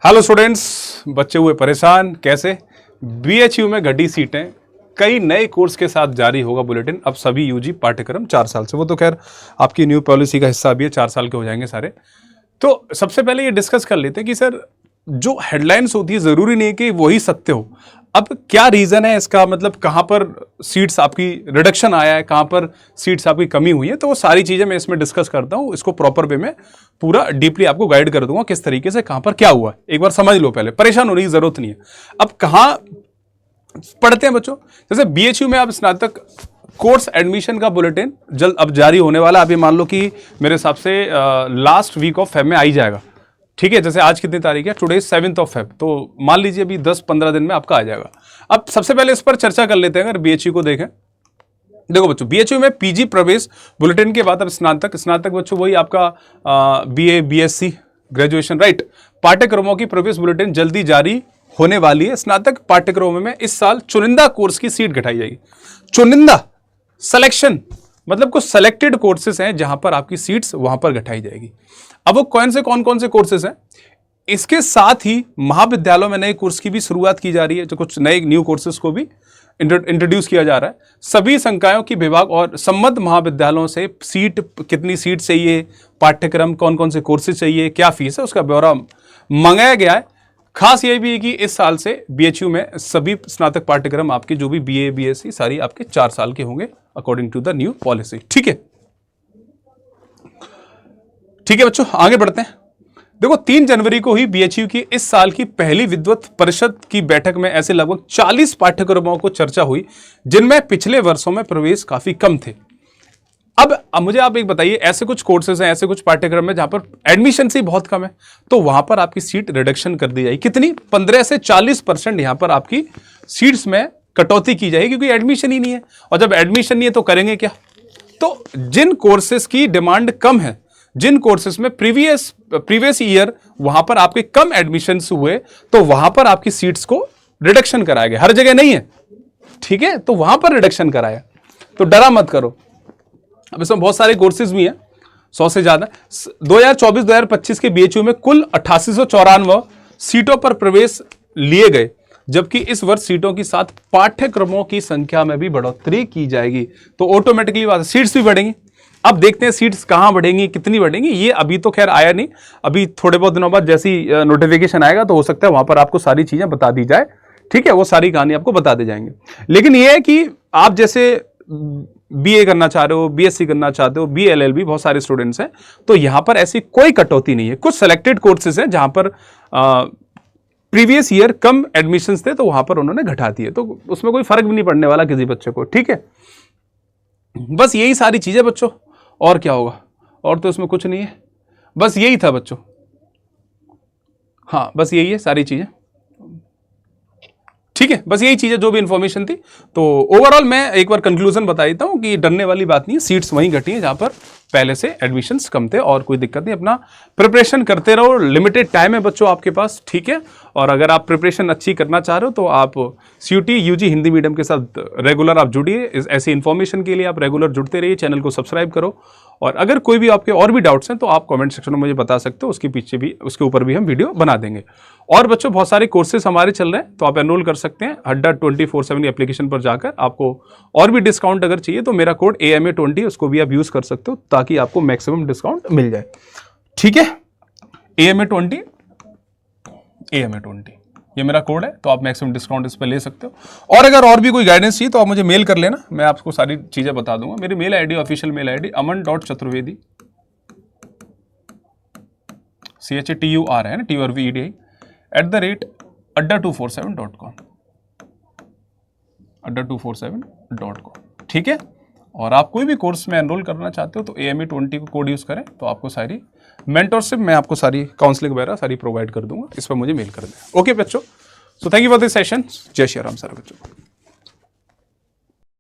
Hello students, बच्चे हुए परेशान कैसे? बीएचयू में घटी सीटें, कई नए कोर्स के साथ जारी होगा बुलेटिन। अब सभी यूजी पाठ्यक्रम 4 साल से, वो तो खैर आपकी न्यू पॉलिसी का हिस्सा भी है, 4 साल के हो जाएंगे सारे। तो सबसे पहले ये डिस्कस कर लेते हैं कि सर जो हेडलाइंस होती है जरूरी नहीं कि वही सत्य हो। अब क्या रीजन है इसका, मतलब कहां पर सीट्स आपकी रिडक्शन आया है, कहां पर सीट्स आपकी कमी हुई है, तो वो सारी चीजें मैं इसमें डिस्कस करता हूं। इसको प्रॉपर वे में पूरा डीपली आपको गाइड कर दूंगा किस तरीके से कहां पर क्या हुआ है। एक बार समझ लो, पहले परेशान होने की जरूरत नहीं है। अब कहां पढ़ते हैं बच्चों, जैसे बीएचयू में अब स्नातक कोर्स एडमिशन का बुलेटिन जल्द अब जारी होने वाला है। अभी मान लो कि मेरे हिसाब से लास्ट वीक ऑफ फेब में आ ही जाएगा, ठीक है। जैसे आज कितनी तारीख है, टुडे 7 फेब, तो मान लीजिए अभी 10-15 दिन में आपका आ जाएगा। अब सबसे पहले इस पर चर्चा कर लेते हैं। अगर बीएचयू को देखें, देखो बच्चों, बीएचयू में पीजी प्रवेश बुलेटिन के बाद अब स्नातक बच्चों वही आपका बीए बीएससी ग्रेजुएशन राइट पाठ्यक्रमों की प्रवेश बुलेटिन जल्दी जारी होने वाली है। स्नातक पाठ्यक्रमों में इस साल चुनिंदा कोर्स की सीट घटाई जाएगी। चुनिंदा सिलेक्शन मतलब कुछ सेलेक्टेड कोर्सेज हैं जहां पर आपकी सीट्स वहां पर घटाई जाएगी। अब वो कौन कौन से कोर्सेज हैं, इसके साथ ही महाविद्यालयों में नए कोर्स की भी शुरुआत की जा रही है, जो कुछ नए न्यू कोर्सेज को भी इंट्रोड्यूस किया जा रहा है। सभी संकायों की विभाग और संबद्ध महाविद्यालयों से सीट, कितनी सीट चाहिए, पाठ्यक्रम कौन कौन से कोर्सेज चाहिए, क्या फीस है, उसका ब्यौरा मंगाया गया है। खास यही भी है कि इस साल से बीएचयू में सभी स्नातक पाठ्यक्रम आपके जो भी बीए बीएससी सारी आपके 4 साल के होंगे according to the new policy. ठीक है बच्चों, आगे बढ़ते हैं। देखो 3 जनवरी को ही बीएचयू की इस साल की पहली विद्वत परिषद की बैठक में ऐसे लगभग 40 पाठ्यक्रमों को चर्चा हुई जिनमें पिछले वर्षों में प्रवेश काफी कम थे। अब मुझे आप एक बताइए, ऐसे कुछ कोर्सेज हैं, ऐसे कुछ पाठ्यक्रम है जहां पर एडमिशन ही बहुत कम है, तो वहां पर आपकी सीट रिडक्शन कर दी जाएगी। कितनी? 15 से 40% यहां पर आपकी सीट्स में कटौती की जाएगी, क्योंकि एडमिशन ही नहीं है। और जब एडमिशन नहीं है तो करेंगे क्या? तो जिन कोर्सेज की डिमांड कम है, जिन कोर्सेज में प्रीवियस ईयर वहां पर आपके कम एडमिशंस हुए, तो वहां पर आपकी सीट्स को रिडक्शन कराया गया। हर जगह नहीं है, ठीक है, तो वहां पर रिडक्शन कराया। तो डरा मत करो। अब इसमें बहुत सारे कोर्सेज भी हैं, 100 से ज्यादा। 2024-2025 के बीएचयू में कुल 8894 सीटों पर प्रवेश लिए गए, जबकि इस वर्ष सीटों के साथ पाठ्यक्रमों की संख्या में भी बढ़ोतरी की जाएगी। तो ऑटोमेटिकली सीट्स भी बढ़ेंगी। अब देखते हैं सीट्स कहां बढ़ेंगी, कितनी बढ़ेंगी, ये अभी तो खैर आया नहीं। अभी थोड़े बहुत दिनों बाद जैसी नोटिफिकेशन आएगा तो हो सकता है वहां पर आपको सारी चीजें बता दी जाए, ठीक है, वो सारी कहानी आपको बता दी जाएंगे। लेकिन ये है कि आप जैसे बीए करना चाह रहे हो, बीएससी करना चाहते हो, बीएलएलबी, बहुत सारे स्टूडेंट्स हैं, तो यहां पर ऐसी कोई कटौती नहीं है। कुछ सेलेक्टेड कोर्सेज हैं जहां पर प्रीवियस ईयर कम एडमिशंस थे, तो वहां पर उन्होंने घटा दिए, तो उसमें कोई फर्क भी नहीं पड़ने वाला किसी बच्चे को, ठीक है। बस यही सारी चीजें बच्चों, और क्या होगा, और तो इसमें कुछ नहीं है, बस यही था बच्चों। हाँ, बस यही है सारी चीजें, ठीक है, बस यही चीजें जो भी इंफॉर्मेशन थी। तो ओवरऑल मैं एक बार कंक्लूजन बता देता हूं कि डरने वाली बात नहीं है, सीट्स वहीं घटी हैं जहां पर पहले से एडमिशंस कम थे, और कोई दिक्कत नहीं। अपना प्रिपरेशन करते रहो, लिमिटेड टाइम है बच्चों आपके पास, ठीक है। और अगर आप प्रिपरेशन अच्छी करना चाह रहे हो तो आप सीयूटी यूजी हिंदी मीडियम के साथ रेगुलर आप जुड़िए। ऐसी इन्फॉर्मेशन के लिए आप रेगुलर जुड़ते रहिए, चैनल को सब्सक्राइब करो। और अगर कोई भी आपके और भी डाउट्स हैं तो आप कमेंट सेक्शन में मुझे बता सकते हो, उसके ऊपर भी हम वीडियो बना देंगे। और बच्चों बहुत सारे कोर्सेज हमारे चल रहे हैं, तो आप एनरोल कर सकते हैं अड्डा 24/7 एप्लीकेशन पर जाकर। आपको और भी डिस्काउंट अगर चाहिए तो मेरा कोड AMA20 उसको भी आप यूज कर सकते हो, ताकि आपको मैक्सिमम डिस्काउंट मिल जाए, ठीक है। AMA20 ये मेरा कोड है, तो आप मैक्सिमम डिस्काउंट इस पर ले सकते हो। और अगर और भी कोई गाइडेंस चाहिए तो आप मुझे मेल कर लेना, मैं आपको सारी चीजें बता दूंगा। मेरी mail ID, official mail ID aman.chaturvedi CHATUR है ना, TURVEDI @adda247.com adda247.com, ठीक है। और आप कोई भी कोर्स में एनरोल करना चाहते हो तो AMA20 को कोड यूज करें, तो आपको सारी मेंटरशिप, मैं आपको सारी काउंसलिंग वगैरह सारी प्रोवाइड कर दूंगा। इस पर मुझे मेल कर दें। ओके बच्चों, so thank you for this session. जय श्री राम सर बच्चों।